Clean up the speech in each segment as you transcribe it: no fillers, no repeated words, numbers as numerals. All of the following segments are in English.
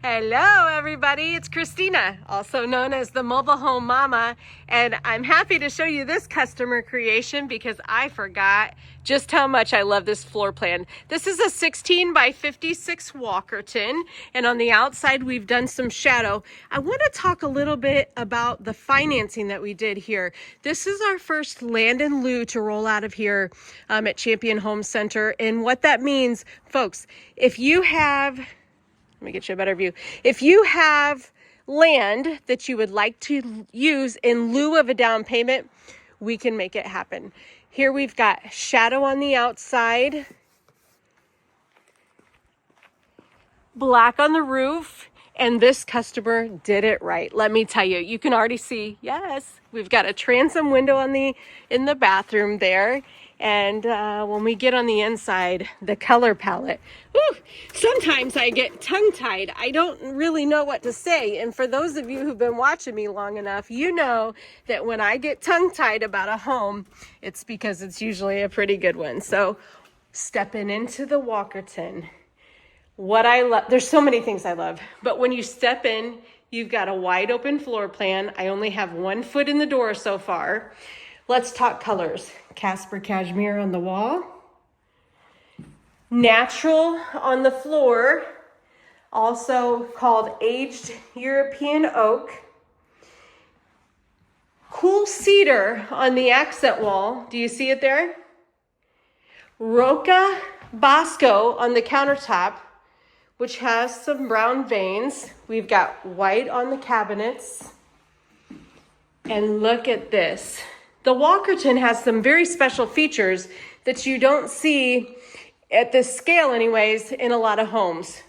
Hello everybody, it's Christina, also known as the Mobile Home Mama, and I'm happy to show you this customer creation because I forgot just how much I love this floor plan. This is a 16 by 56 Walkerton, and on the outside we've done some shadow. I want to talk a little bit about the financing that we did here. This is our first land in lieu to roll out of here at Champion Home Center, and what that means, folks, if you have... Let me get you a better view. If you have land that you would like to use in lieu of a down payment, we can make it happen. Here we've got shadow on the outside, black on the roof, and this customer did it right. Let me tell you, you can already see, yes, we've got a transom window in the bathroom there. And when we get on the inside, the color palette, whew, sometimes I get tongue-tied. I don't really know what to say. And for those of you who've been watching me long enough, you know that when I get tongue-tied about a home, it's because it's usually a pretty good one. So stepping into the Walkerton, what I love, there's so many things I love, but when you step in, you've got a wide open floor plan. I only have 1 foot in the door so far. Let's talk colors. Casper cashmere on the wall. Natural on the floor, also called aged European oak. Cool cedar on the accent wall. Do you see it there? Roa Basco on the countertop, which has some brown veins. We've got white on the cabinets. And look at this. The Walkerton has some very special features that you don't see at this scale anyways in a lot of homes.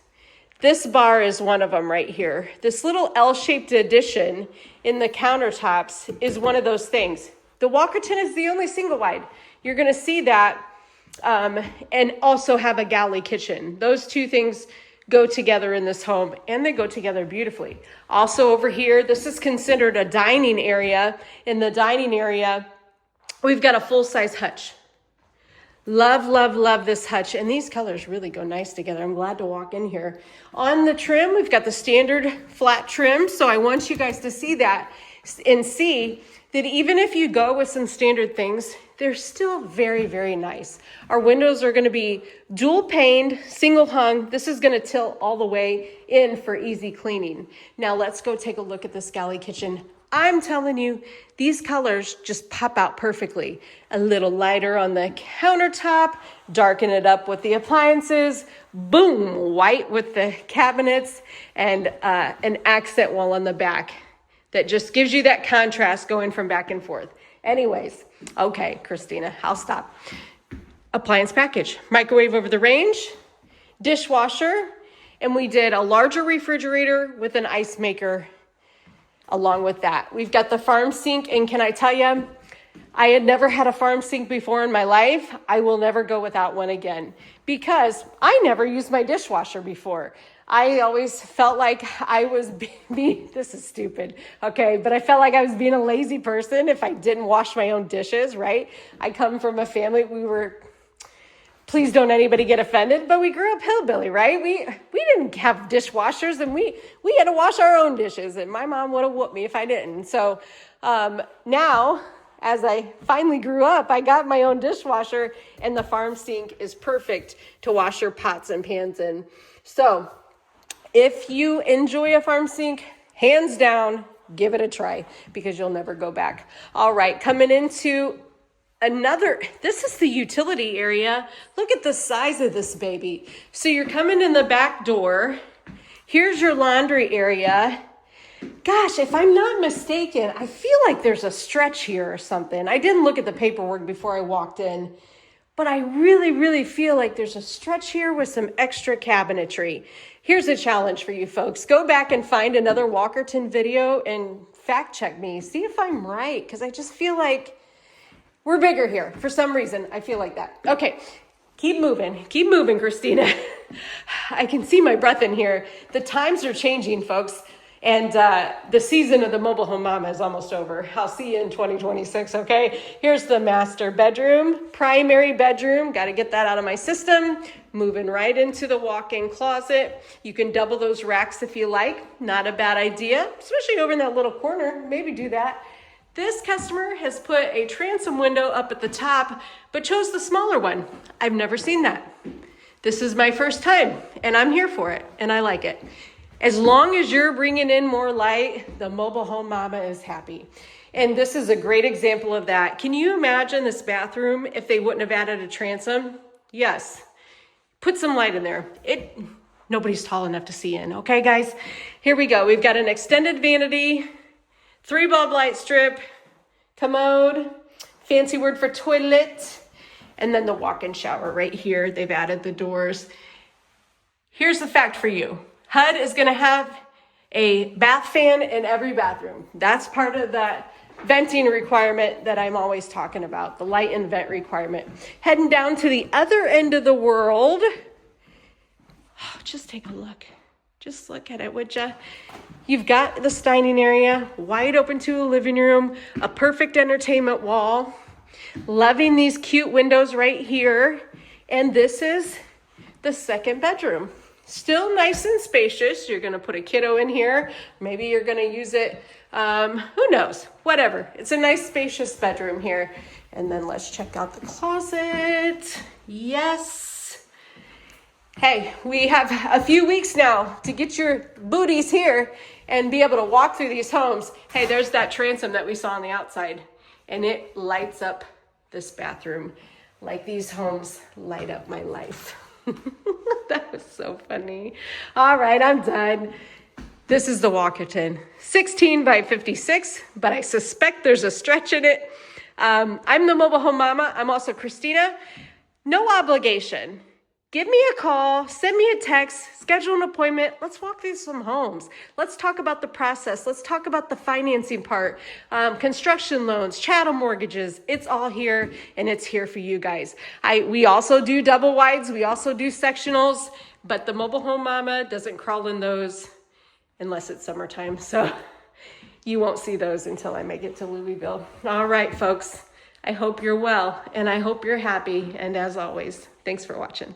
This bar is one of them right here. This little L-shaped addition in the countertops is one of those things. The Walkerton is the only single wide. You're gonna see that and also have a galley kitchen. Those two things go together in this home, and they go together beautifully. Also over here, this is considered a dining area. In the dining area, we've got a full-size hutch. Love, love, love this hutch, and these colors really go nice together. I'm glad to walk in here. On the trim, we've got the standard flat trim, so I want you guys to see that and see that even if you go with some standard things, they're still very, very nice. Our windows are gonna be dual paned, single hung. This is gonna tilt all the way in for easy cleaning. Now let's go take a look at this galley kitchen. I'm telling you, these colors just pop out perfectly. A little lighter on the countertop, darken it up with the appliances, boom, white with the cabinets, and an accent wall on the back that just gives you that contrast going from back and forth. Anyways, okay, Christina, I'll stop. Appliance package, microwave over the range, dishwasher, and we did a larger refrigerator with an ice maker along with that. We've got the farm sink, and can I tell you, I had never had a farm sink before in my life. I will never go without one again because I never used my dishwasher before. I always felt like I was being, this is stupid, okay, but I felt like I was being a lazy person if I didn't wash my own dishes, right? I come from a family, please don't anybody get offended, but we grew up hillbilly, right? We didn't have dishwashers, and we had to wash our own dishes, and my mom would have whooped me if I didn't. So now, as I finally grew up, I got my own dishwasher, and the farm sink is perfect to wash your pots and pans in. So if you enjoy a farm sink, hands down, give it a try because you'll never go back. All right, coming into this is the utility area. Look at the size of this baby. So you're coming in the back door. Here's your laundry area. Gosh, if I'm not mistaken, I feel like there's a stretch here or something. I didn't look at the paperwork before I walked in, but I really, really feel like there's a stretch here with some extra cabinetry. Here's a challenge for you folks. Go back and find another Walkerton video and fact check me. See if I'm right, because I just feel like we're bigger here. For some reason, I feel like that. Okay, keep moving, Christina. I can see my breath in here. The times are changing, folks. And the season of the mobile home mama is almost over. I'll see you in 2026, okay? Here's the master bedroom, primary bedroom. Got to get that out of my system. Moving right into the walk-in closet. You can double those racks if you like. Not a bad idea, especially over in that little corner. Maybe do that. This customer has put a transom window up at the top, but chose the smaller one. I've never seen that. This is my first time, and I'm here for it, and I like it. As long as you're bringing in more light, the mobile home mama is happy. And this is a great example of that. Can you imagine this bathroom if they wouldn't have added a transom? Yes. Put some light in there. Nobody's tall enough to see in. Okay, guys? Here we go. We've got an extended vanity, 3-bulb light strip, commode, fancy word for toilet, and then the walk-in shower right here. They've added the doors. Here's the fact for you. HUD is going to have a bath fan in every bathroom. That's part of that venting requirement that I'm always talking about, the light and vent requirement. Heading down to the other end of the world. Oh, just take a look. Just look at it, would ya? You've got the dining area, wide open to a living room, a perfect entertainment wall. Loving these cute windows right here. And this is the second bedroom. Still nice and spacious. You're going to put a kiddo in here. Maybe you're going to use it. Who knows? Whatever. It's a nice spacious bedroom here. And then let's check out the closet. Yes. Hey, we have a few weeks now to get your booties here and be able to walk through these homes. Hey, there's that transom that we saw on the outside. And it lights up this bathroom like these homes light up my life. That was so funny. All right, I'm done. This is the Walkerton, 16 by 56, but I suspect there's a stretch in it. I'm the mobile home mama. I'm also Christina. No obligation. Give me a call, send me a text, schedule an appointment. Let's walk through some homes. Let's talk about the process. Let's talk about the financing part, construction loans, chattel mortgages. It's all here, and it's here for you guys. We also do double wides. We also do sectionals, but the mobile home mama doesn't crawl in those unless it's summertime. So you won't see those until I make it to Louisville. All right, folks. I hope you're well, and I hope you're happy. And as always, thanks for watching.